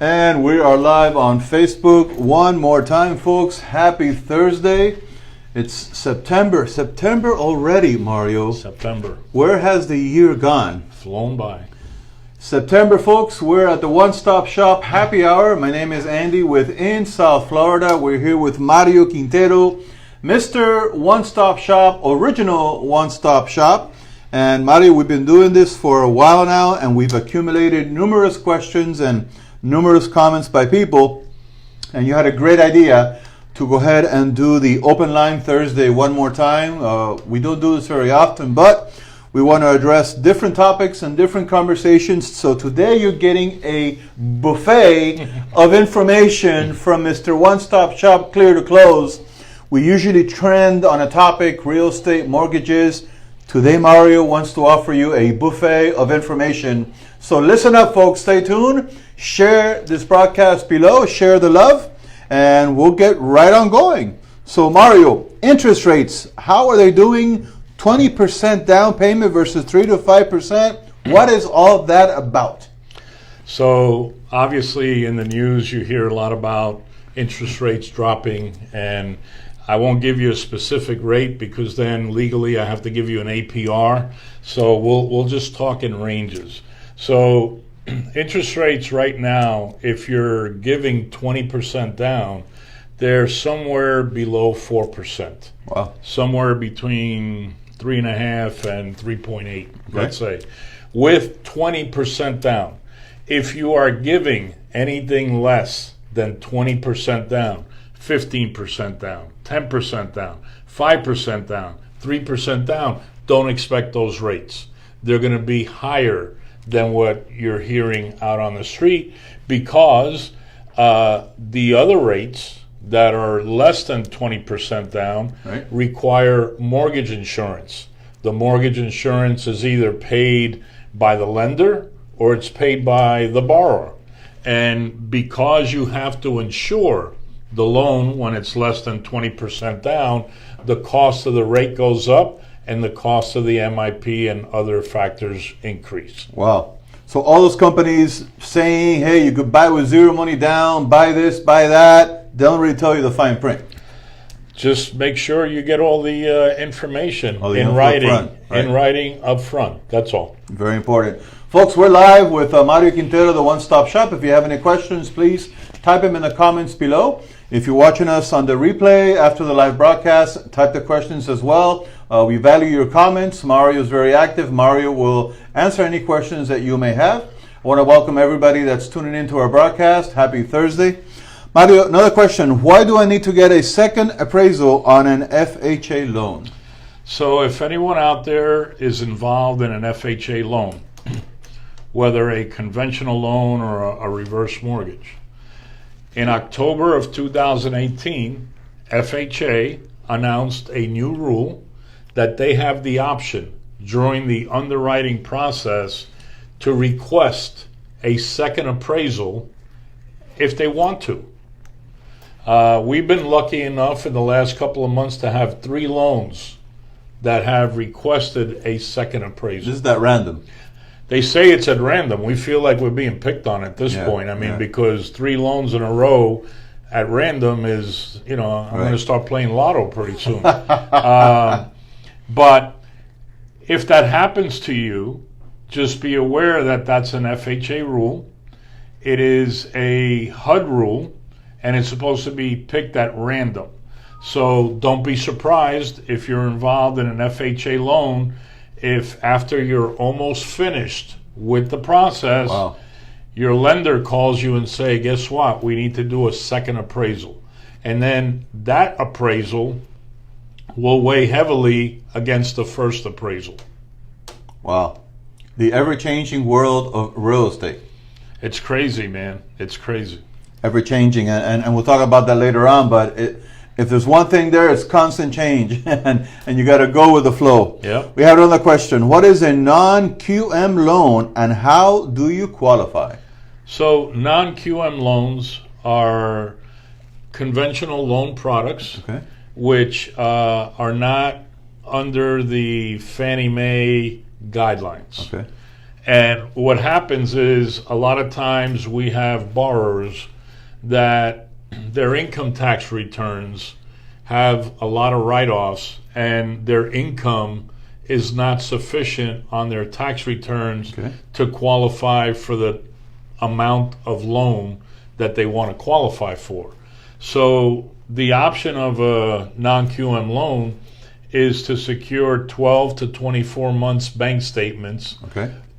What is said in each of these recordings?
And we are live on Facebook one more time, folks. Happy Thursday. It's September. September already, Mario. September. Where has the year gone? Flown by. September, folks. We're at the One Stop Shop Happy Hour. My name is Andy in South Florida. We're here with Mario Quintero, Mr. One Stop Shop, original One Stop Shop. And Mario, we've been doing this for a while now, and we've accumulated numerous questions and numerous comments by people, and you had a great idea to go ahead and do the open line Thursday one more time. We don't do this very often, but we want to address different topics and different conversations. So today you're getting a buffet of information from Mr. One Stop Shop, clear to close. We usually trend on a topic, real estate, mortgages. Today Mario wants to offer you a buffet of information. So listen up, folks, stay tuned. Share this broadcast below, share the love, and we'll get right on going. So Mario, interest rates, how are they doing? 20% down payment versus 3 to 5%. What is all that about? So obviously in the news you hear a lot about interest rates dropping, and I won't give you a specific rate because then legally I have to give you an APR. So we'll just talk in ranges. So interest rates right now, if you're giving 20% down, they're somewhere below 4%. Wow. Somewhere between 3.5 and 3.8, let's say, with 20% down. If you are giving anything less than 20% down, 15% down, 10% down, 5% down, 3% down, don't expect those rates. They're going to be higher than what you're hearing out on the street, because the other rates that are less than 20% down require mortgage insurance. The mortgage insurance is either paid by the lender or it's paid by the borrower. And because you have to insure the loan when it's less than 20% down, the cost of the rate goes up, and the cost of the MIP and other factors increase. Wow. So all those companies saying, hey, you could buy with zero money down, buy this, buy that, they don't really tell you the fine print. Just make sure you get all the information in writing up front. That's all. Very important. Folks, we're live with Mario Quintero, the One Stop Shop. If you have any questions, please type them in the comments below. If you're watching us on the replay after the live broadcast, type the questions as well. We value your comments. Mario is very active. Mario will answer any questions that you may have. I want to welcome everybody that's tuning into our broadcast. Happy Thursday. Mario, another question. Why do I need to get a second appraisal on an FHA loan? So if anyone out there is involved in an FHA loan, whether a conventional loan or a reverse mortgage, in October of 2018, FHA announced a new rule that they have the option during the underwriting process to request a second appraisal if they want to. We've been lucky enough in the last couple of months to have 3 loans that have requested a second appraisal. This is that random. They say it's at random. We feel like we're being picked on at this point. I mean, because 3 loans in a row at random is, I'm going to start playing lotto pretty soon. But if that happens to you, just be aware that that's an FHA rule. It is a HUD rule, and it's supposed to be picked at random. So don't be surprised if you're involved in an FHA loan, if after you're almost finished with the process, your lender calls you and say, guess what, we need to do a second appraisal. And then that appraisal will weigh heavily against the first appraisal. Wow. The ever-changing world of real estate. It's crazy, man. It's crazy. Ever-changing, and we'll talk about that later on, but if there's one thing there, it's constant change, and you got to go with the flow. Yep. We have another question. What is a non-QM loan, and how do you qualify? So non-QM loans are conventional loan products, which are not under the Fannie Mae guidelines. And what happens is a lot of times we have borrowers that their income tax returns have a lot of write-offs, and their income is not sufficient on their tax returns to qualify for the amount of loan that they want to qualify for. So the option of a non-QM loan is to secure 12 to 24 months bank statements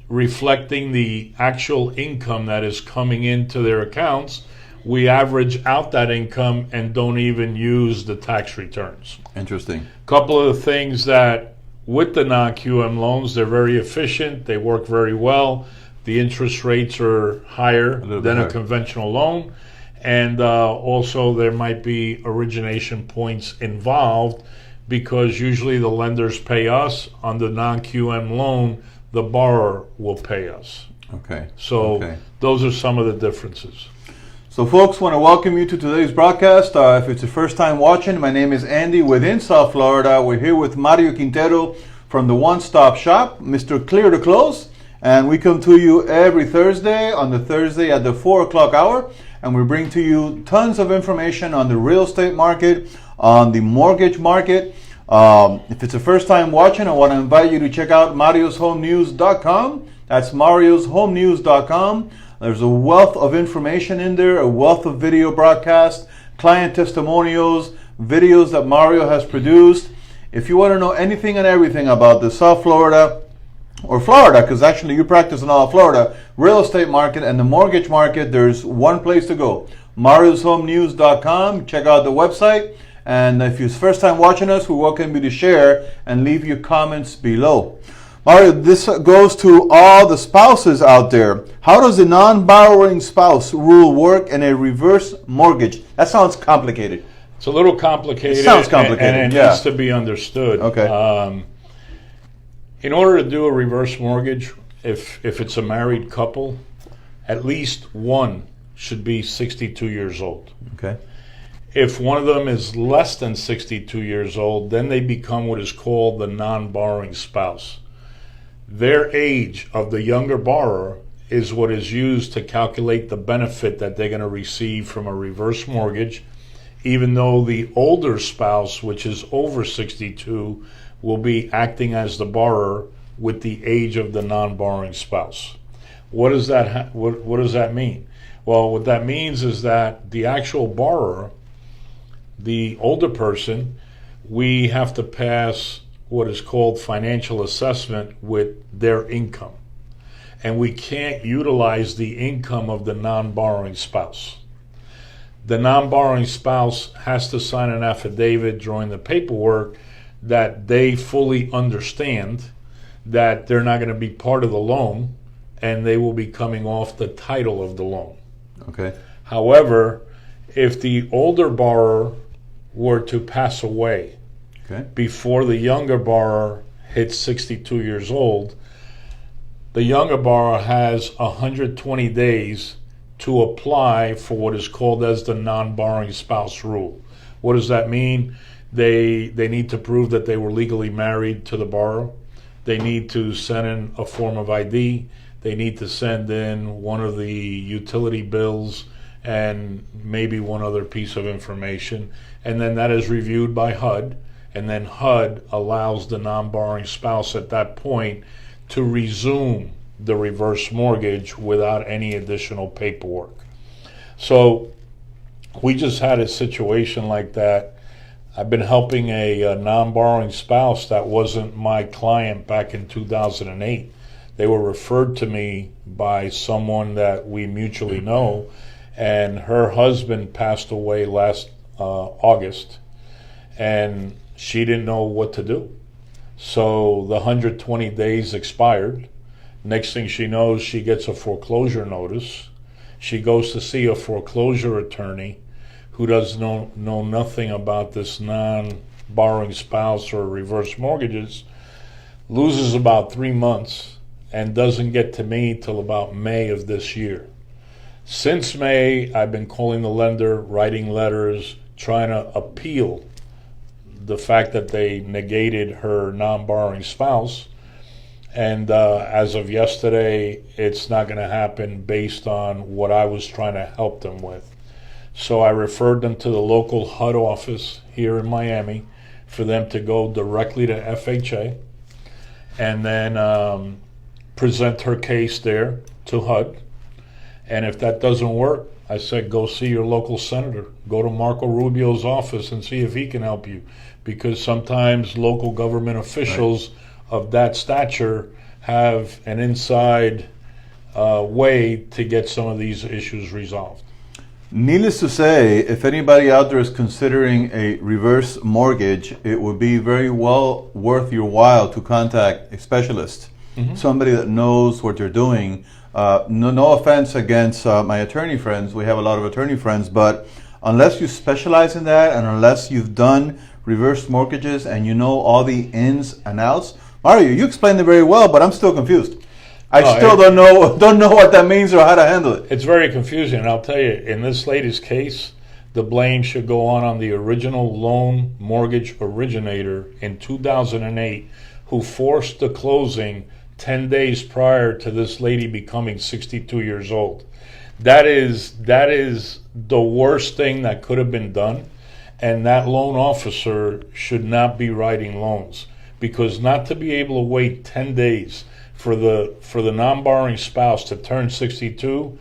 reflecting the actual income that is coming into their accounts. We average out that income and don't even use the tax returns. Interesting. A couple of the things that with the non-QM loans, they're very efficient, they work very well, the interest rates are higher than a conventional loan, and also there might be origination points involved, because usually the lenders pay us. On the non-QM loan, the borrower will pay us. So those are some of the differences. So folks, want to welcome you to today's broadcast. If it's your first time watching, my name is Andy within South Florida. We're here with Mario Quintero from the One Stop Shop, Mr. Clear to Close. And we come to you every Thursday, on the Thursday at the 4 o'clock hour. And we bring to you tons of information on the real estate market, on the mortgage market. If it's the first time watching, I want to invite you to check out marioshomenews.com. That's marioshomenews.com. There's a wealth of information in there, a wealth of video broadcasts, client testimonials, videos that Mario has produced. If you want to know anything and everything about the South Florida, or Florida, because actually you practice in all Florida, real estate market and the mortgage market, there's one place to go. marioshomenews.com. Check out the website. And if you're first time watching us, we welcome you to share and leave your comments below. Mario, this goes to all the spouses out there. How does the non-borrowing spouse rule work in a reverse mortgage? That sounds complicated. It's a little complicated. It sounds complicated, and it needs to be understood. In order to do a reverse mortgage, if it's a married couple, at least one should be 62 years old. If one of them is less than 62 years old, then they become what is called the non-borrowing spouse. Their age of the younger borrower is what is used to calculate the benefit that they're going to receive from a reverse mortgage, even though the older spouse, which is over 62, will be acting as the borrower with the age of the non-borrowing spouse. What does that mean? Well, what that means is that the actual borrower, the older person, we have to pass what is called financial assessment with their income. And we can't utilize the income of the non-borrowing spouse. The non-borrowing spouse has to sign an affidavit during the paperwork that they fully understand that they're not going to be part of the loan and they will be coming off the title of the loan. However, if the older borrower were to pass away before the younger borrower hits 62 years old, the younger borrower has 120 days to apply for what is called as the non-borrowing spouse rule. What does that mean? They need to prove that they were legally married to the borrower. They need to send in a form of ID. They need to send in one of the utility bills and maybe one other piece of information. And then that is reviewed by HUD. And then HUD allows the non-borrowing spouse at that point to resume the reverse mortgage without any additional paperwork. So we just had a situation like that. I've been helping a non-borrowing spouse that wasn't my client back in 2008. They were referred to me by someone that we mutually know, and her husband passed away last August, and she didn't know what to do. So the 120 days expired. Next thing she knows, she gets a foreclosure notice. She goes to see a foreclosure attorney who does know nothing about this non-borrowing spouse or reverse mortgages, loses about 3 months, and doesn't get to me till about May of this year. Since May, I've been calling the lender, writing letters, trying to appeal the fact that they negated her non-borrowing spouse. And as of yesterday, it's not going to happen based on what I was trying to help them with. So I referred them to the local HUD office here in Miami for them to go directly to FHA and then present her case there to HUD. And if that doesn't work, I said, go see your local senator. Go to Marco Rubio's office and see if he can help you. Because sometimes local government officials of that stature have an inside way to get some of these issues resolved. Needless to say, if anybody out there is considering a reverse mortgage, it would be very well worth your while to contact a specialist, somebody that knows what they're doing. No offense against my attorney friends. We have a lot of attorney friends, but unless you specialize in that and unless you've done reverse mortgages and you know all the ins and outs, Mario, you explained it very well, but I'm still confused. I still don't know what that means or how to handle it. It's very confusing, and I'll tell you, in this latest case, the blame should go on the original loan mortgage originator in 2008 who forced the closing 10 days prior to this lady becoming 62 years old. That is the worst thing that could have been done, and that loan officer should not be writing loans, because not to be able to wait 10 days for the non-borrowing spouse to turn 62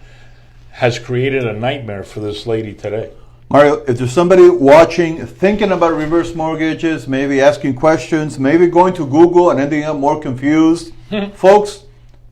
has created a nightmare for this lady today. Mario, if there's somebody watching, thinking about reverse mortgages, maybe asking questions, maybe going to Google and ending up more confused, folks,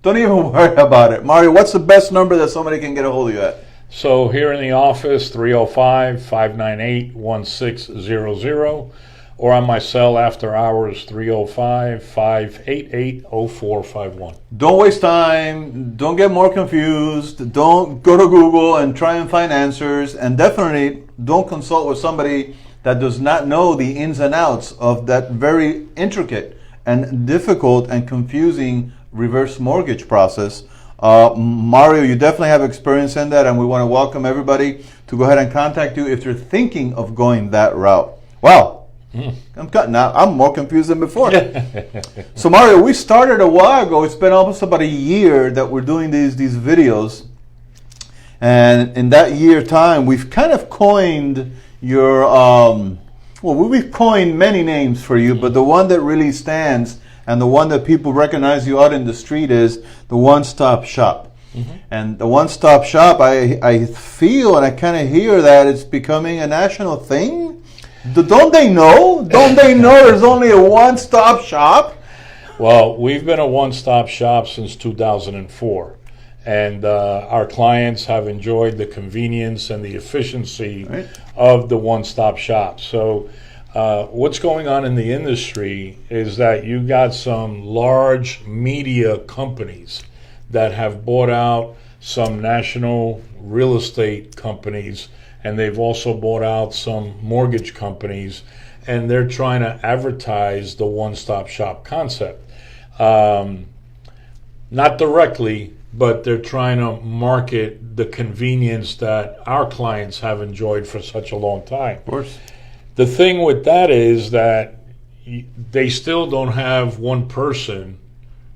don't even worry about it. Mario, what's the best number that somebody can get a hold of you at? So here in the office, 305-598-1600, or on my cell after hours, 305-588-0451. Don't waste time. Don't get more confused. Don't go to Google and try and find answers. And definitely don't consult with somebody that does not know the ins and outs of that very intricate and difficult and confusing reverse mortgage process. Mario, you definitely have experience in that, and we want to welcome everybody to go ahead and contact you if you're thinking of going that route. Wow. I'm more confused than before. So Mario, we started a while ago. It's been almost about a year that we're doing these videos, and in that year time, we've kind of coined your we've coined many names for you, but the one that really stands and the one that people recognize you out in the street is the one-stop shop. And the one-stop shop, I feel and I kind of hear that it's becoming a national thing. Don't they know? Don't they know there's only a one-stop shop? Well, we've been a one-stop shop since 2004. And our clients have enjoyed the convenience and the efficiency of the one-stop shop. So what's going on in the industry is that you got some large media companies that have bought out some national real estate companies, and they've also bought out some mortgage companies, and they're trying to advertise the one-stop shop concept. Not directly, but they're trying to market the convenience that our clients have enjoyed for such a long time. Of course. The thing with that is that they still don't have one person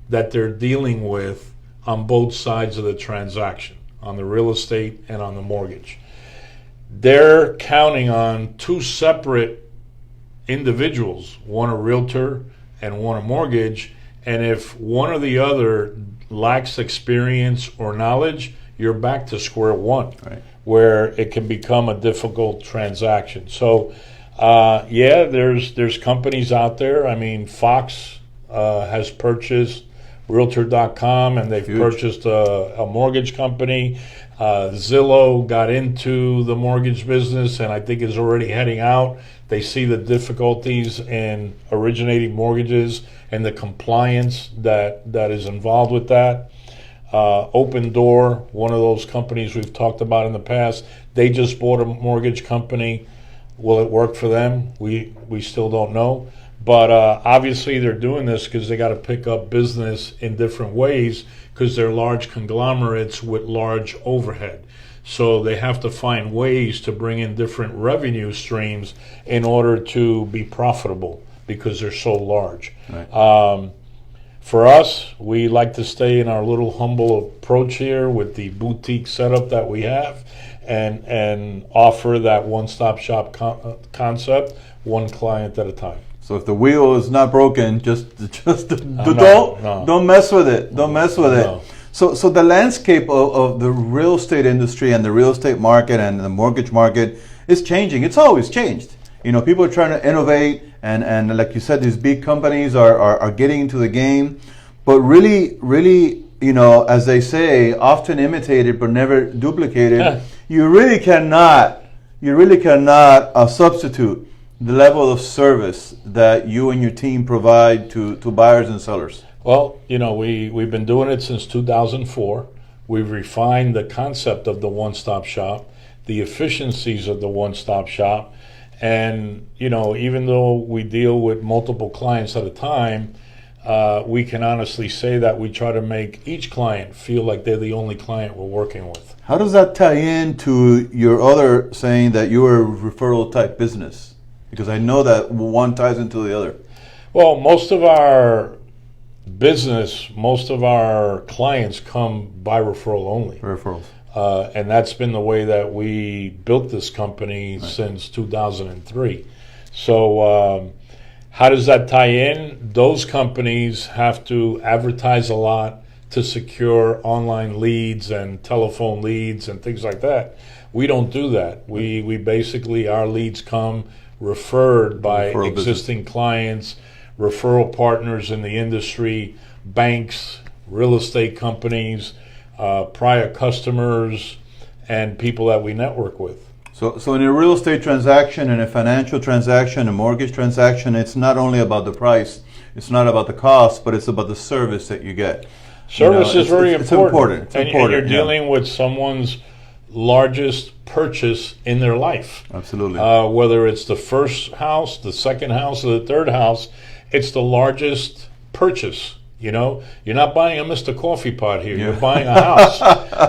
that they're dealing with on both sides of the transaction, on the real estate and on the mortgage. They're counting on two separate individuals, one a realtor and one a mortgage, and if one or the other lacks experience or knowledge, you're back to square one, where it can become a difficult transaction. So, there's companies out there. I mean, Fox has purchased Realtor.com, and they've purchased a mortgage company. Zillow got into the mortgage business and I think is already heading out. They see the difficulties in originating mortgages and the compliance that is involved with that. Open Door, one of those companies we've talked about in the past, they just bought a mortgage company. Will it work for them? We still don't know. But obviously they're doing this because they got to pick up business in different ways because they're large conglomerates with large overhead. So they have to find ways to bring in different revenue streams in order to be profitable because they're so large. For us, we like to stay in our little humble approach here with the boutique setup that we have, and offer that one-stop shop concept, one client at a time. So if the wheel is not broken, don't mess with it. Don't mess with it. No. So the landscape of the real estate industry and the real estate market and the mortgage market is changing. It's always changed. You know, people are trying to innovate, and like you said, these big companies are getting into the game. But really, you know, as they say, often imitated but never duplicated. Yeah. You really cannot substitute the level of service that you and your team provide to buyers and sellers. Well, you know, we've been doing it since 2004. We've refined the concept of the one-stop shop, the efficiencies of the one-stop shop. And, you know, even though we deal with multiple clients at a time, we can honestly say that we try to make each client feel like they're the only client we're working with. How does that tie in to your other saying that you are a referral type business? Because I know that one ties into the other. Well, most of our clients come by referral only. Referrals. And that's been the way that we built this company since 2003. So how does that tie in? Those companies have to advertise a lot to secure online leads and telephone leads and things like that. We don't do that. We basically, our leads come referred by existing clients, referral partners in the industry, banks, real estate companies, prior customers, and people that we network with. So in a real estate transaction, in a financial transaction, a mortgage transaction, it's not only about the price, it's not about the cost, but it's about the service that you get. Service is very important. It's important. And you're dealing with someone's largest purchase in their life. Absolutely. Whether it's the first house, the second house, or the third house, it's the largest purchase. You know, you're not buying a Mr. Coffee Pot here. You're buying a house,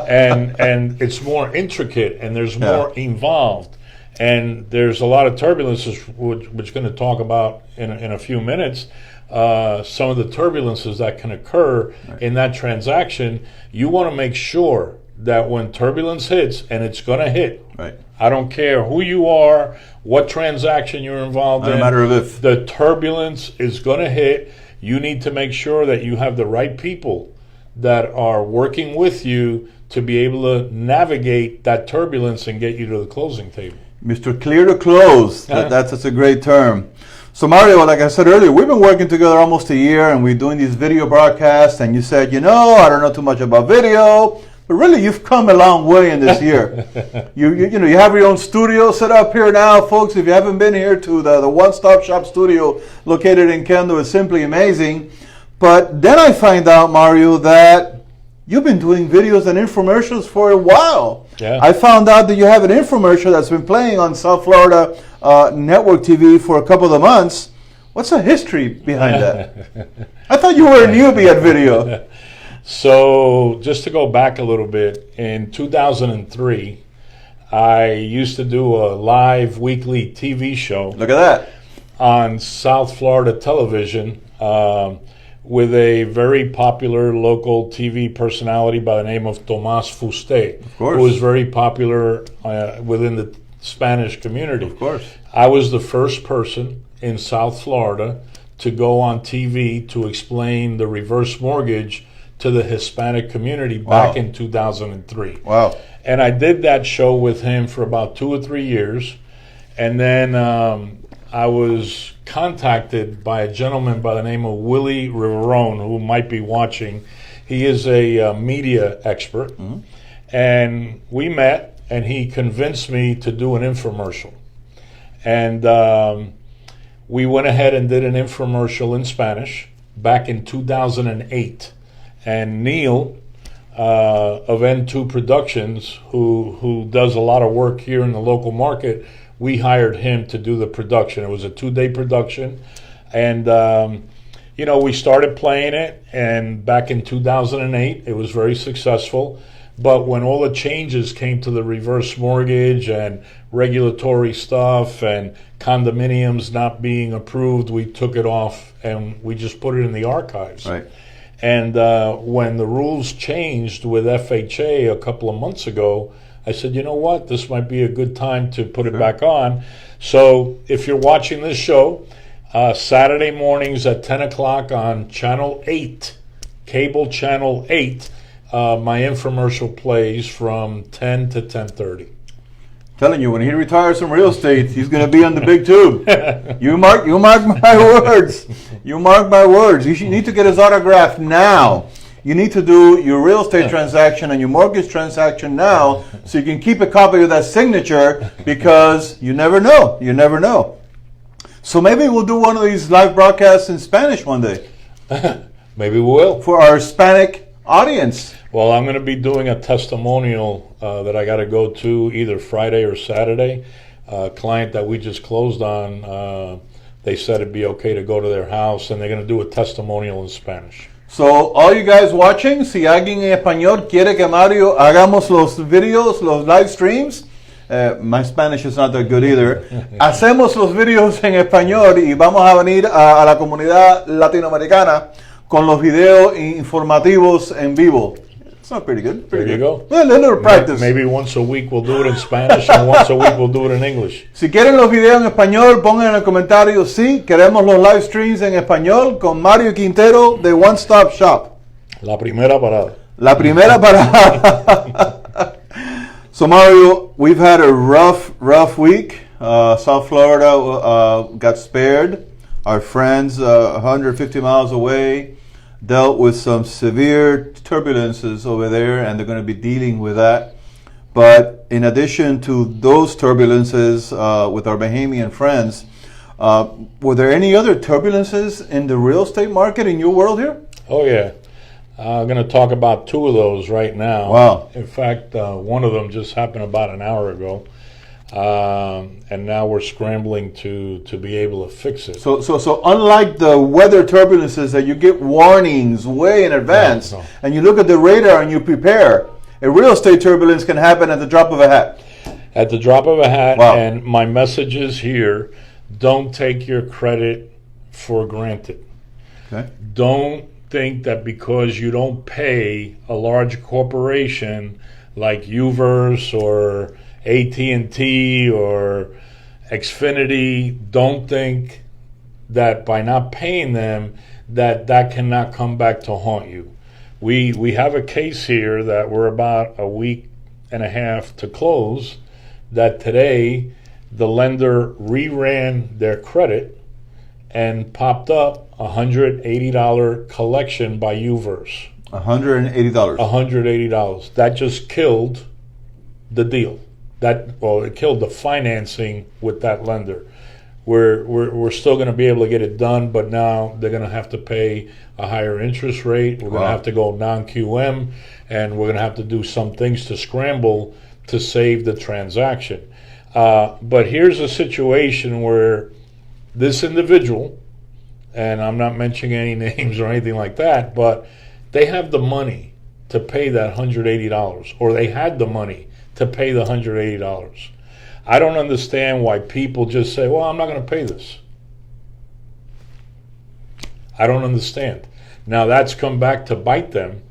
and it's more intricate, and there's more involved, and there's a lot of turbulences, which we're going to talk about in a few minutes. Some of the turbulences that can occur in that transaction. You want to make sure that when turbulence hits, and it's going to hit, I don't care who you are, what transaction you're involved in, no matter if the turbulence is going to hit. You need to make sure that you have the right people that are working with you to be able to navigate that turbulence and get you to the closing table. Mr. Clear to Close, that's a great term. So Mario, like I said earlier, we've been working together almost a year, and we're doing these video broadcasts, and you said, I don't know too much about video, but really you've come a long way in this year. You have your own studio set up here now, folks. If you haven't been here to the One-Stop Shop studio located in Kendall, it's simply amazing. But then I find out, Mario, that you've been doing videos and infomercials for a while. Yeah. I found out that you have an infomercial that's been playing on South Florida Network TV for a couple of months. What's the history behind that? I thought you were a newbie at video. So just to go back a little bit, in 2003, I used to do a live weekly TV show. Look at that. On South Florida television with a very popular local TV personality by the name of Tomás Fuste, who was very popular within the Spanish community. Of course. I was the first person in South Florida to go on TV to explain the reverse mortgage to the Hispanic community back in 2003. Wow. And I did that show with him for about 2 or 3 years. And then I was contacted by a gentleman by the name of Willie Riverone, who might be watching. He is a media expert. Mm-hmm. And we met, and he convinced me to do an infomercial. And we went ahead and did an infomercial in Spanish back in 2008. And Neil of N2 Productions, who does a lot of work here in the local market, we hired him to do the production. It was a 2-day production. And, we started playing it. And back in 2008, it was very successful. But when all the changes came to the reverse mortgage and regulatory stuff and condominiums not being approved, we took it off and we just put it in the archives. Right. And when the rules changed with FHA a couple of months ago, I said, you know what, this might be a good time to put it back on. So if you're watching this show, Saturday mornings at 10 o'clock on Channel 8, cable Channel 8, my infomercial plays from 10 to 10:30. Telling you, when he retires from real estate, he's going to be on the big tube. You mark my words. You mark my words. You need to get his autograph now. You need to do your real estate transaction and your mortgage transaction now, so you can keep a copy of that signature, because you never know. You never know. So maybe we'll do one of these live broadcasts in Spanish one day. Maybe we will. For our Hispanic audience. Well, I'm going to be doing a testimonial that I got to go to either Friday or Saturday. A client that we just closed on, they said it'd be okay to go to their house, and they're going to do a testimonial in Spanish. So, all you guys watching, si alguien en español quiere que Mario hagamos los videos, los live streams, my Spanish is not that good either. Hacemos los videos en español y vamos a venir a la comunidad latinoamericana con los videos informativos en vivo. It's not pretty good. Pretty There you good. go. Well, a little practice. Maybe once a week we'll do it in Spanish and once a week we'll do it in English. Si quieren los videos en español, pongan en el comentario sí, queremos los live streams en español con Mario Quintero de One Stop Shop. La primera parada. La primera parada. So Mario, we've had a rough week. South Florida got spared. Our friends 150 miles away dealt with some severe turbulences over there, and they're going to be dealing with that. But in addition to those turbulences with our Bahamian friends, were there any other turbulences in the real estate market in your world here? Oh, yeah. I'm going to talk about two of those right now. Wow. In fact, one of them just happened about an hour ago. And now we're scrambling to be able to fix it. So unlike the weather turbulences that you get warnings way in advance, No. and you look at the radar and you prepare, a real estate turbulence can happen at the drop of a hat. At the drop of a hat, Wow. and my message is here, don't take your credit for granted. Okay. Don't think that because you don't pay a large corporation like Uverse or AT&T or Xfinity, don't think that by not paying them that cannot come back to haunt you. We have a case here that we're about a week and a half to close, that today the lender reran their credit and popped up $180 collection by Uverse. $180. $180. That just killed the deal. It killed the financing with that lender. We're still going to be able to get it done, but now they're going to have to pay a higher interest rate. We're going to have to go non-QM, and we're going to have to do some things to scramble to save the transaction. But here's a situation where this individual, and I'm not mentioning any names or anything like that, but they have the money to pay that $180, or they had the money to pay the $180. I don't understand why people just say, well, I'm not going to pay this. I don't understand. Now that's come back to bite them.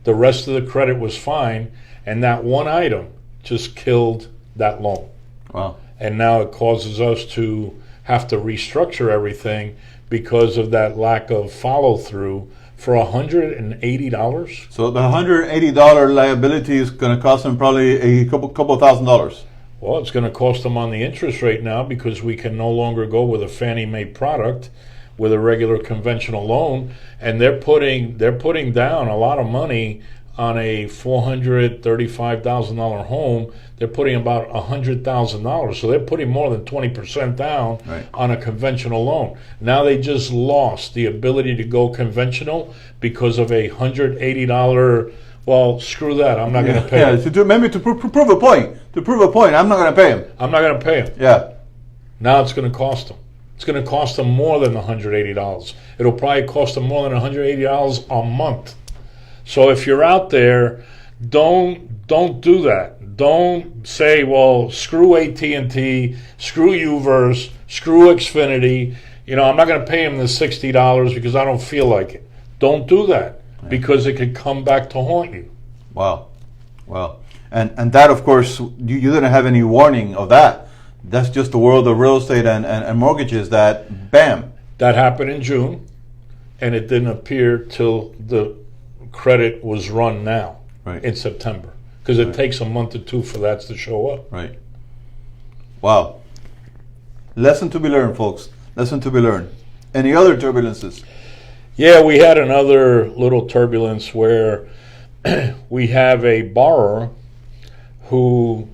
The rest of the credit was fine, and that one item just killed that loan. Wow. And now it causes us to have to restructure everything because of that lack of follow-through for $180. So the $180 liability is going to cost them probably a couple $1,000. Well, it's going to cost them on the interest rate now, because we can no longer go with a Fannie Mae product with a regular conventional loan, and they're putting down a lot of money on a $435,000 home. They're putting about $100,000, so they're putting more than 20% down on a conventional loan. Now they just lost the ability to go conventional because of a $180. Well, screw that. I'm not going to pay him. To prove a point. To prove a point, I'm not going to pay him. I'm not going to pay him. Yeah. Now it's going to cost them. It's going to cost them more than the $180. It'll probably cost them more than $180 a month. So if you're out there, Don't do that. Don't say, well, screw AT&T, screw Uverse, screw Xfinity. I'm not going to pay him the $60 because I don't feel like it. Don't do that, because it could come back to haunt you. Wow. And that, of course, you didn't have any warning of that. That's just the world of real estate and mortgages that, bam. That happened in June, and it didn't appear till the credit was run now in September, because it takes a month or two for that to show up. Right. Wow. Lesson to be learned, folks. Lesson to be learned. Any other turbulences? Yeah, we had another little turbulence where we have a borrower who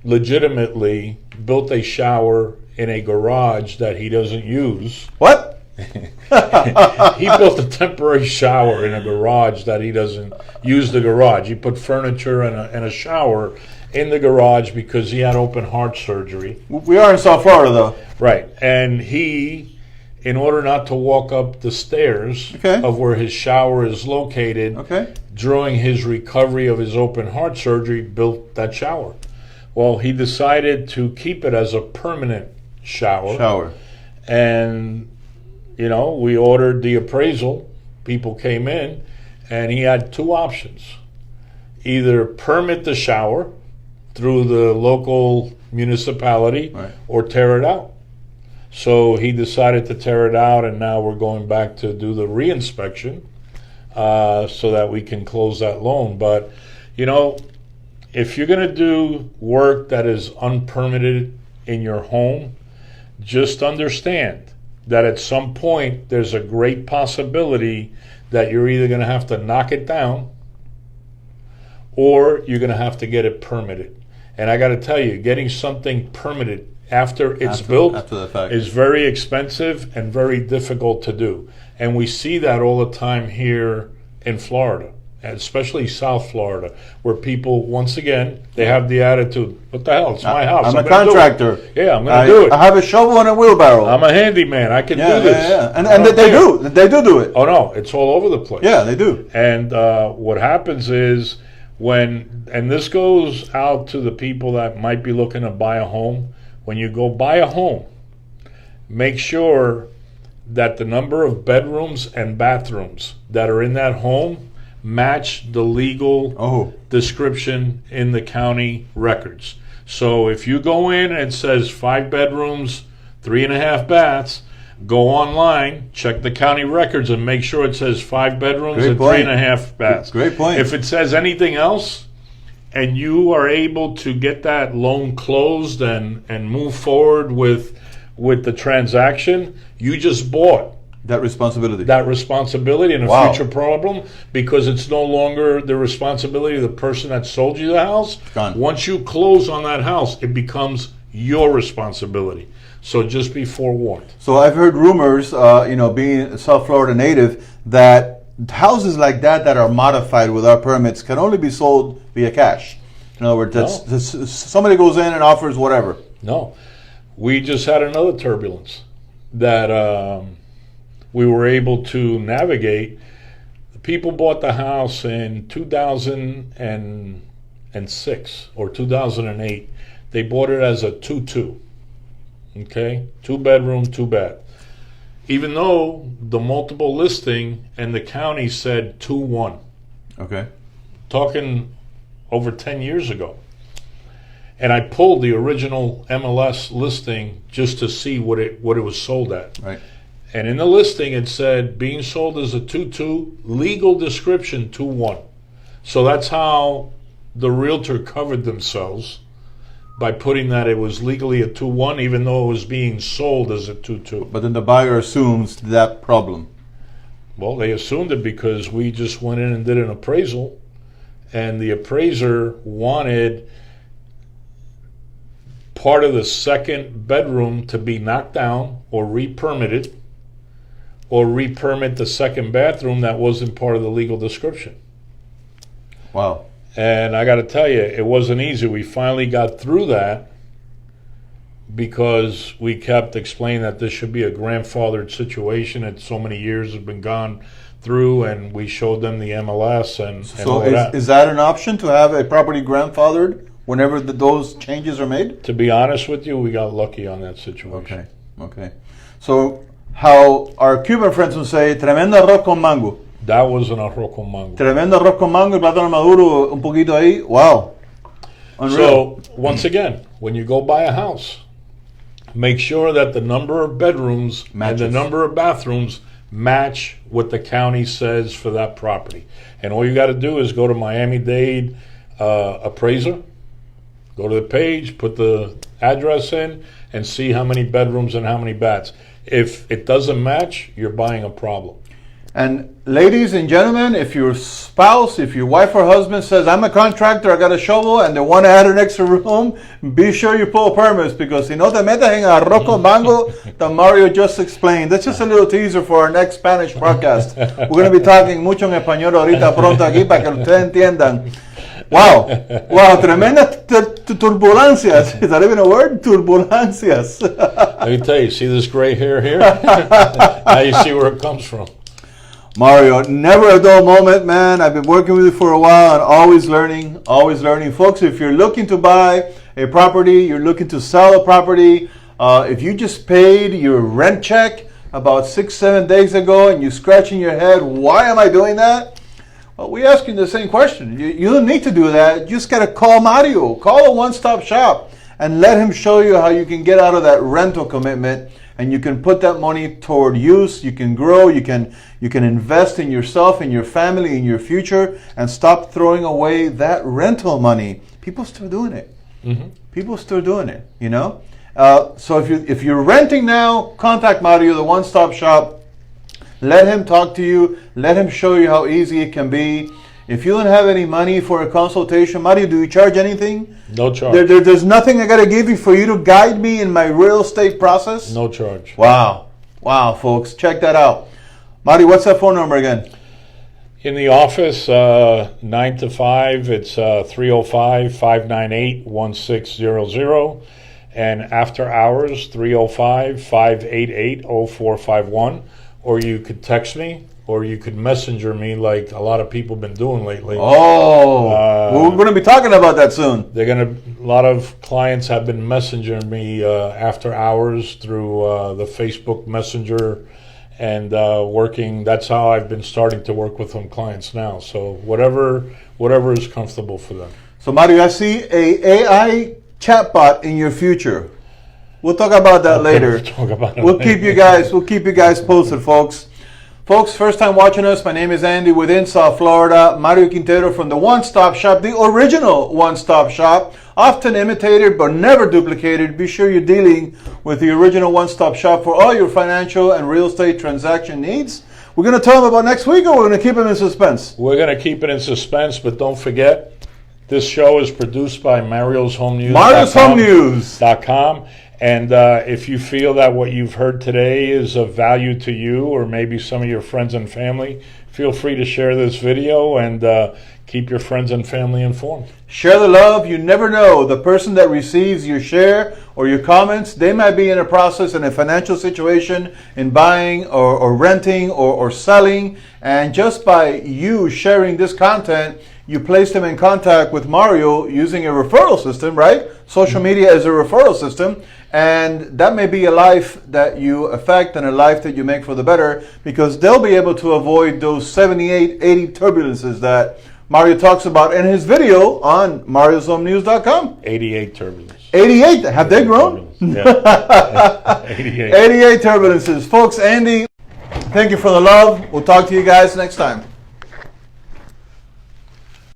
legitimately built a shower in a garage that he doesn't use. What? He built a temporary shower in a garage that he doesn't use the garage. He put furniture and a shower in the garage because he had open heart surgery. We are in South Florida, though. Right. And he, in order not to walk up the stairs of where his shower is located, during his recovery of his open heart surgery, built that shower. Well, he decided to keep it as a permanent shower. And, we ordered the appraisal. People came in, and he had two options. Either permit the shower through the local municipality or tear it out. So he decided to tear it out, and now we're going back to do the reinspection so that we can close that loan. But, if you're going to do work that is unpermitted in your home, just understand that at some point there's a great possibility that you're either going to have to knock it down or you're going to have to get it permitted. And I got to tell you, getting something permitted after it's built is very expensive and very difficult to do. And we see that all the time here in Florida, especially South Florida, where people, once again, they have the attitude, what the hell, it's my house. I'm a contractor. Yeah, I'm going to do it. I have a shovel and a wheelbarrow. I'm a handyman. I can do this. Yeah. And they do. They do it. Oh, no, it's all over the place. Yeah, they do. And what happens is and this goes out to the people that might be looking to buy a home, when you go buy a home, make sure that the number of bedrooms and bathrooms that are in that home match the legal description in the county records. So if you go in and it says 5 bedrooms, 3.5 baths, go online, check the county records, and make sure it says 5 bedrooms and 3.5 baths. Great point. If it says anything else, and you are able to get that loan closed and move forward with the transaction, you just bought that responsibility and a future problem, because it's no longer the responsibility of the person that sold you the house. Gone. Once you close on that house, it becomes your responsibility. So just be forewarned. So I've heard rumors, being a South Florida native, that houses like that are modified without permits can only be sold via cash. In other words, somebody goes in and offers whatever. No. We just had another turbulence that we were able to navigate. The people bought the house in 2006 or 2008. They bought it as a 2-2. Okay? 2 bedroom, 2 bath. Even though the multiple listing and the county said 2-1. Okay. Talking over 10 years ago. And I pulled the original MLS listing just to see what it was sold at. Right. And in the listing it said being sold as a 2-2, legal description 2-1. So that's how the realtor covered themselves, by putting that it was legally a 2-1, even though it was being sold as a 2-2. But then the buyer assumes that problem. Well, they assumed it because we just went in and did an appraisal, and the appraiser wanted part of the second bedroom to be knocked down or re-permitted, or re-permit the second bathroom that wasn't part of the legal description. Wow. And I got to tell you, it wasn't easy. We finally got through that because we kept explaining that this should be a grandfathered situation, that so many years have been gone through, and we showed them the MLS and all So that. is that an option to have a property grandfathered whenever those changes are made? To be honest with you, we got lucky on that situation. Okay. So how our Cuban friends would say, tremendo arroz con mango. That was an arroz con mango. Tremendo arroz con mango y plátano maduro un poquito ahí. Wow. Unreal. So, once again, when you go buy a house, make sure that the number of bedrooms and the number of bathrooms match what the county says for that property. And all you got to do is go to Miami-Dade appraiser, go to the page, put the address in, and see how many bedrooms and how many baths. If it doesn't match, you're buying a problem. And ladies and gentlemen, if your spouse, if your wife or husband says, I'm a contractor, I got a shovel, and they want to add an extra room, be sure you pull permits, because si no te metes en arroz con mango that Mario just explained. That's just a little teaser for our next Spanish podcast. We're going to be talking mucho en español ahorita pronto aquí para que ustedes entiendan. Wow, tremendas turbulencias. Is that even a word? Turbulencias. Let me tell you, see this gray hair here? Now you see where it comes from. Mario, never a dull moment, man. I've been working with you for a while and always learning, always learning. Folks, if you're looking to buy a property, you're looking to sell a property, if you just paid your rent check about 6-7 days ago and you're scratching your head, why am I doing that? Well, we ask you the same question. You don't need to do that. You just got to call Mario. Call a one-stop shop and let him show you how you can get out of that rental commitment, and you can put that money toward use. You can grow. You can invest in yourself, in your family, in your future, and stop throwing away that rental money. People still doing it. Mm-hmm. People still doing it. You know. So if you're renting now, contact Mario, the one-stop shop. Let him talk to you. Let him show you how easy it can be. If you don't have any money for a consultation, Mario, do you charge anything? No charge. There's nothing I got to give you for you to guide me in my real estate process? No charge. Wow, folks. Check that out. Mario, what's that phone number again? In the office, 9 to 5, it's 305-598-1600. And after hours, 305-588-0451. Or you could text me, or you could messenger me like a lot of people have been doing lately. Oh, we're going to be talking about that soon. A lot of clients have been messaging me after hours through the Facebook Messenger and working. That's how I've been starting to work with some clients now. So whatever is comfortable for them. So Mario, I see a AI chatbot in your future. We'll talk about that later. We'll keep you guys posted, folks. Folks, first time watching us, my name is Andy within South Florida. Mario Quintero from the One Stop Shop, the original One Stop Shop, often imitated but never duplicated. Be sure you're dealing with the original One Stop Shop for all your financial and real estate transaction needs. We're going to tell them about next week, or we're going to keep them in suspense? We're going to keep it in suspense, but don't forget, this show is produced by Mario's Home News. MariosHomeNews.com. And if you feel that what you've heard today is of value to you, or maybe some of your friends and family, feel free to share this video and keep your friends and family informed. Share the love. You never know. The person that receives your share or your comments, they might be in a process, in a financial situation, in buying or renting or selling. And just by you sharing this content, you place them in contact with Mario using a referral system, right? Social media is a referral system. And that may be a life that you affect and a life that you make for the better, because they'll be able to avoid those 78, 80 turbulences that Mario talks about in his video on MariosHomeNews.com. 88 turbulences. 88? Have they grown? Yeah. 88. 88 turbulences. Folks, Andy, thank you for the love. We'll talk to you guys next time.